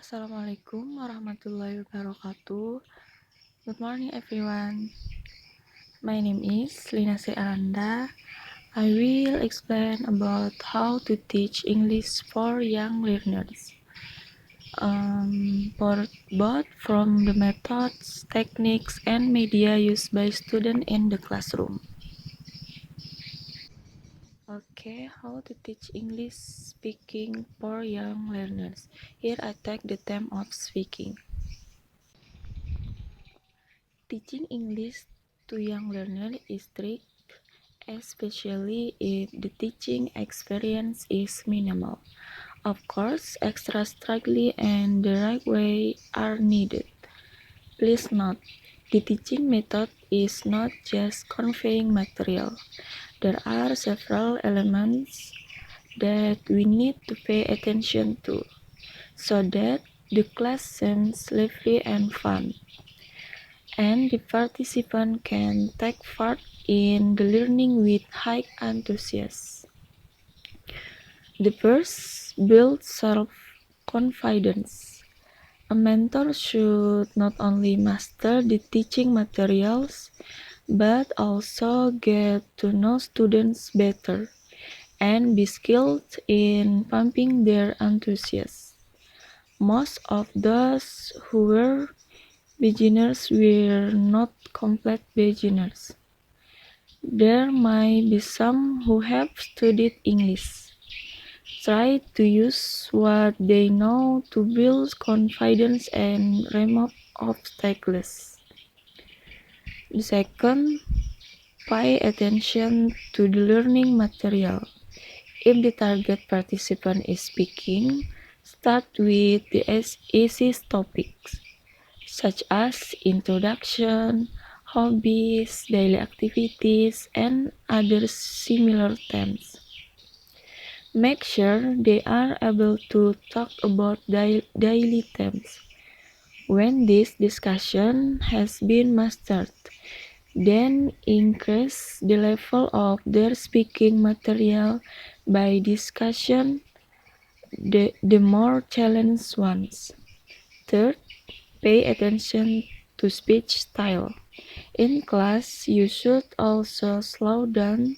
Assalamualaikum warahmatullahi wabarakatuh. Good morning everyone. My name is Lina Sri Aranda. I will explain about how to teach English for young learners. Both from the methods, techniques, and media used by students in the classroom. Okay, how to teach English speaking for young learners. Here I take the theme of speaking. Teaching English to young learners is tricky, especially if the teaching experience is minimal. Of course, extra strategy and the right way are needed. Please note, the teaching method is not just conveying material. There are several elements that we need to pay attention to, so that the class seems lively and fun, and the participant can take part in the learning with high enthusiasm. The first builds self-confidence. A mentor should not only master the teaching materials, but also get to know students better and be skilled in pumping their enthusiasm. Most of those who were beginners were not complete beginners. There might be some who have studied English. Try to use what they know to build confidence and remove obstacles. The second, pay attention to the learning material. If the target participant is speaking, start with the easiest topics, such as introduction, hobbies, daily activities, and other similar themes. Make sure they are able to talk about daily themes. When this discussion has been mastered, then increase the level of their speaking material by discussion the more challenged ones. Third, pay attention to speech style. In class, you should also slow down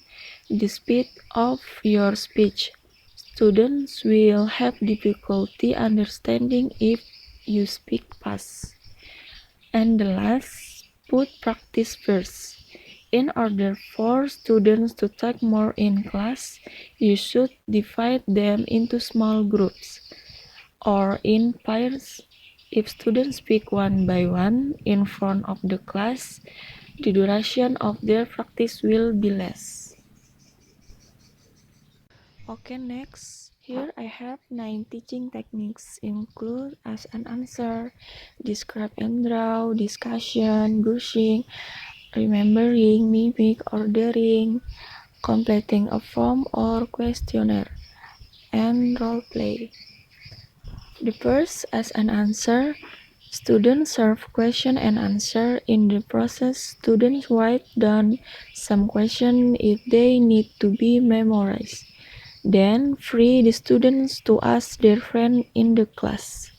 the speed of your speech. Students will have difficulty understanding if you speak fast. And the last, put practice first. In order for students to take more in class, you should divide them into small groups or in pairs. If students speak one by one in front of the class, the duration of their practice will be less. Okay, next. Here I have 9 teaching techniques include ask and answer, describe and draw, discussion, brushing, remembering, mimic, ordering, completing a form or questionnaire, and role play. The first, ask and answer. Students serve question and answer. In the process, students write down some question if they need to be memorized. Then free the students to ask their friend in the class.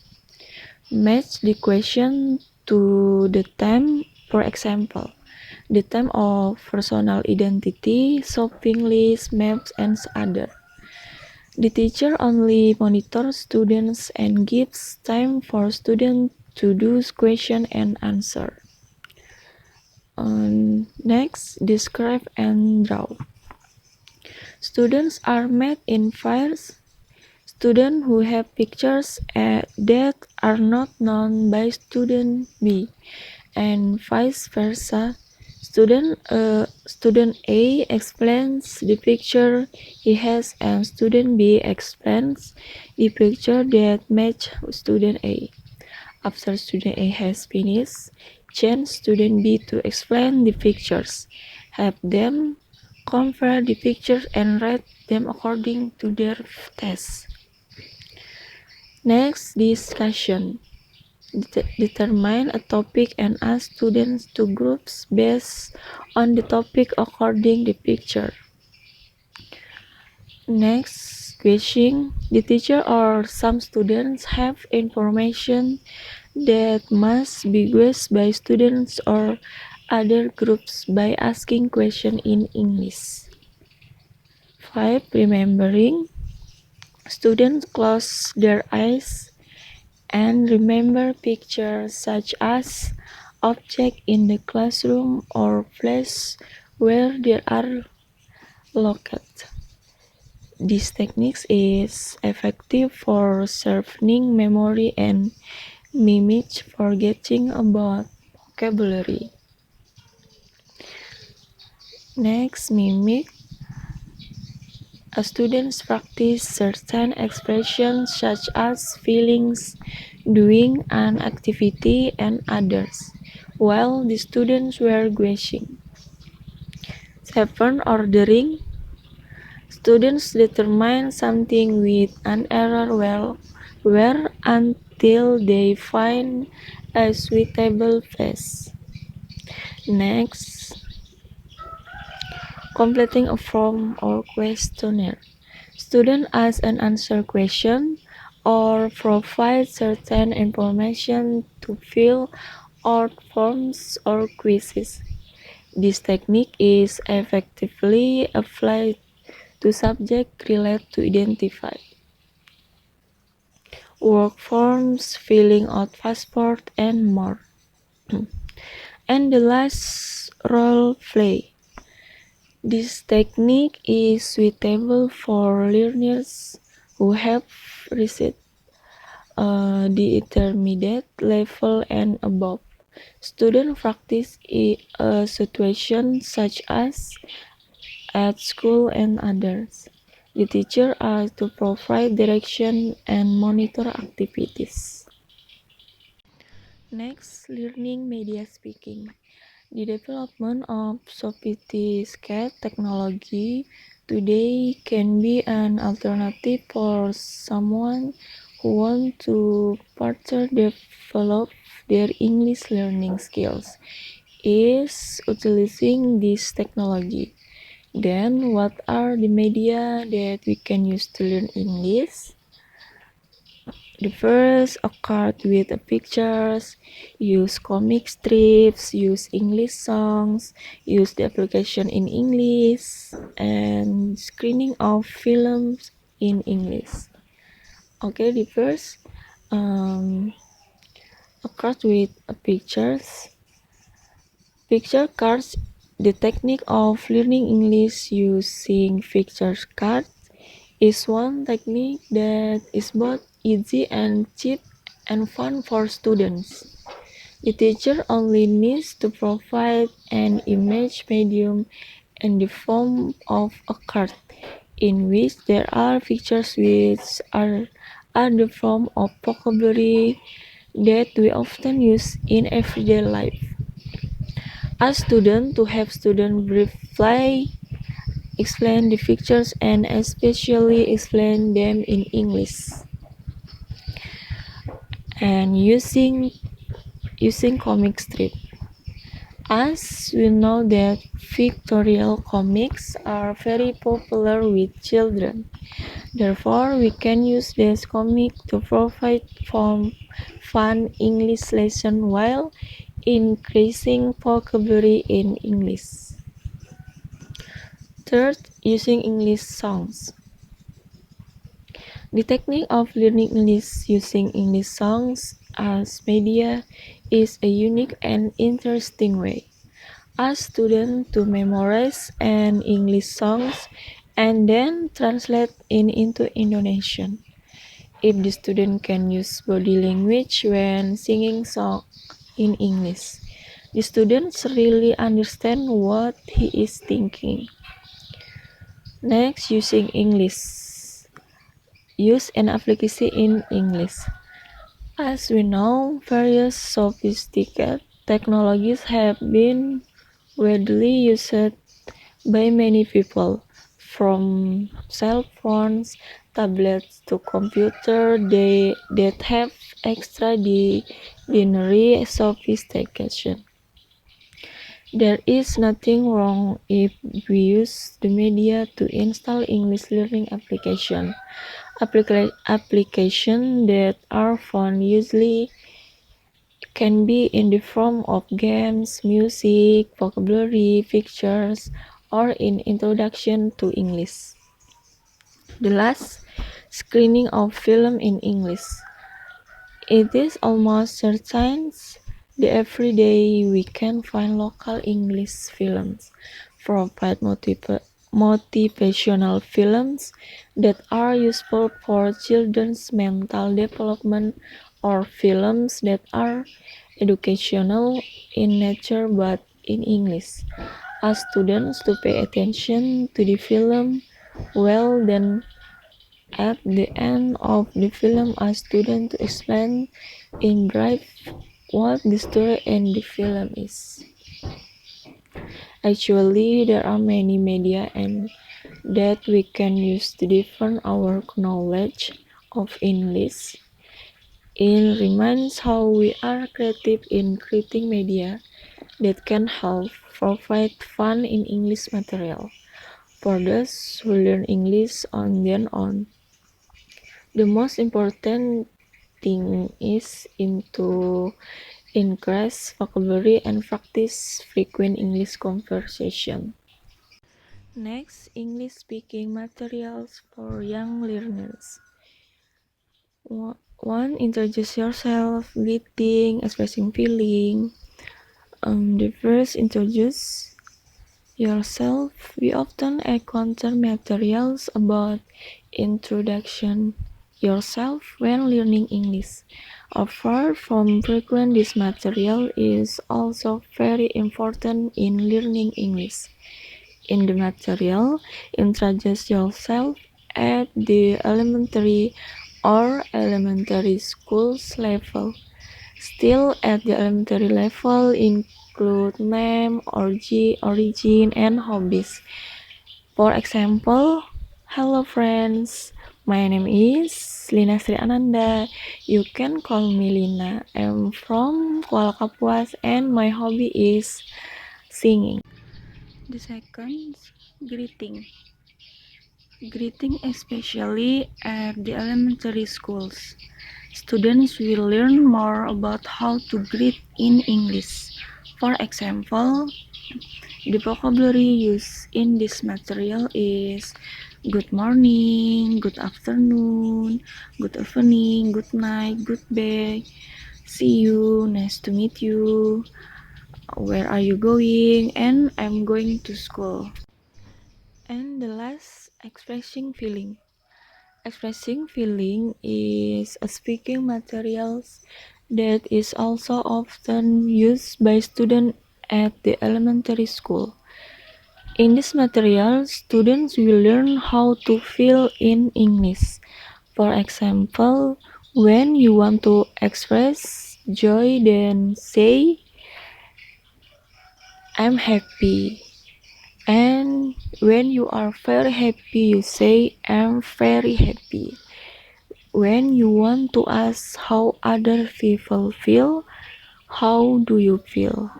Match the question to the theme, for example, the theme of personal identity, shopping list, maps, and other. The teacher only monitors students and gives time for students to do question and answer. Next, describe and draw. Students are made in pairs. Students who have pictures that are not known by student B, and vice versa. Student A explains the picture he has, and student B explains the picture that match student A. After student A has finished, change student B to explain the pictures. Have them compare the pictures and rate them according to their taste. Next, discussion. Determine a topic and ask students to groups based on the topic according the picture. Next, Questioning the teacher or some students have information that must be guessed by students or other groups by asking questions in English. 5. Remembering. Students close their eyes and remember pictures such as objects in the classroom or place where they are located. This technique is effective for sharpening memory and mimic forgetting about vocabulary. Next, mimic. A students practice certain expressions such as feelings, doing an activity, and others, while the students were guessing. 7. Ordering. Students determine something with an error where until they find a suitable place. Next, completing a form or questionnaire. Students ask and answer questions or provide certain information to fill out forms or quizzes. This technique is effectively applied to subjects related to identify work forms, filling out passport, and more. And the last, role play. This technique is suitable for learners who have reached the intermediate level and above. Students practice a situation such as at school and others. The teacher are to provide direction and monitor activities. Next, learning media speaking. The development of sophisticated technology today can be an alternative for someone who wants to further develop their English learning skills is utilizing this technology. Then, what are the media that we can use to learn English? The first, a card with pictures, use comic strips, use English songs, use the application in English, and screening of films in English. Okay, the first, a card with pictures. Picture cards, the technique of learning English using picture cards is one technique that is both easy and cheap and fun for students. The teacher only needs to provide an image medium in the form of a card, in which there are pictures which are the form of vocabulary that we often use in everyday life. As students, to have students briefly explain the pictures and especially explain them in English. And using comic strip. As we know that pictorial comics are very popular with children. Therefore, we can use this comic to provide fun English lesson while increasing vocabulary in English. Third, using English songs. The technique of learning English using English songs as media is a unique and interesting way. Ask students to memorize an English songs and then translate it into Indonesian. If the student can use body language when singing song in English, the students really understand what he is thinking. Next, using English. Use an application in English. As we know, various sophisticated technologies have been widely used by many people, from cell phones, tablets to computers that have extraordinary sophistication. There is nothing wrong if we use the media to install English learning application that are fun usually can be in the form of games, music, vocabulary, pictures, or in introduction to English. The last, screening of film in English. It is almost certain that every day we can find local English films, provide motivational films that are useful for children's mental development, or films that are educational in nature but in English. Ask students to pay attention to the film well, then at the end of the film, a student to explain in brief what the story and the film is. Actually, there are many media and that we can use to deepen our knowledge of English. It reminds how we are creative in creating media that can help provide fun in English material for those who learn English on their own. The most important thing is to increase vocabulary and practice frequent English conversation. Next, English speaking materials for young learners. 1. Introduce yourself, greeting, expressing feeling. The first, introduce yourself. We often encounter materials about introduction yourself when learning English. Apart from frequent, this material is also very important in learning English. In the material, introduce yourself at the elementary or elementary schools level. Still at the elementary level include name, origin, and hobbies. For example, hello friends, my name is Lina Sri Ananda. You can call me Lina. I'm from Kuala Kapuas and my hobby is singing. The second, greeting. Greeting especially at the elementary schools. Students will learn more about how to greet in English. For example, the vocabulary used in this material is good morning, good afternoon, good evening, good night, goodbye, see you, nice to meet you, where are you going, and I'm going to school. And the last, expressing feeling. Expressing feeling is a speaking materials that is also often used by students at the elementary school. In this material, students will learn how to feel in English. For example, when you want to express joy, then say, I'm happy. And when you are very happy, you say, I'm very happy. When you want to ask how other people feel, how do you feel?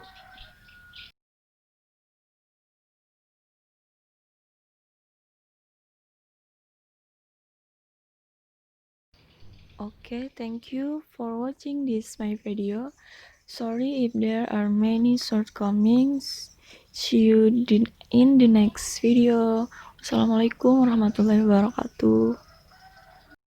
Okay, thank you for watching this my video. Sorry if there are many shortcomings. See you in the next video. Wassalamualaikum warahmatullahi wabarakatuh.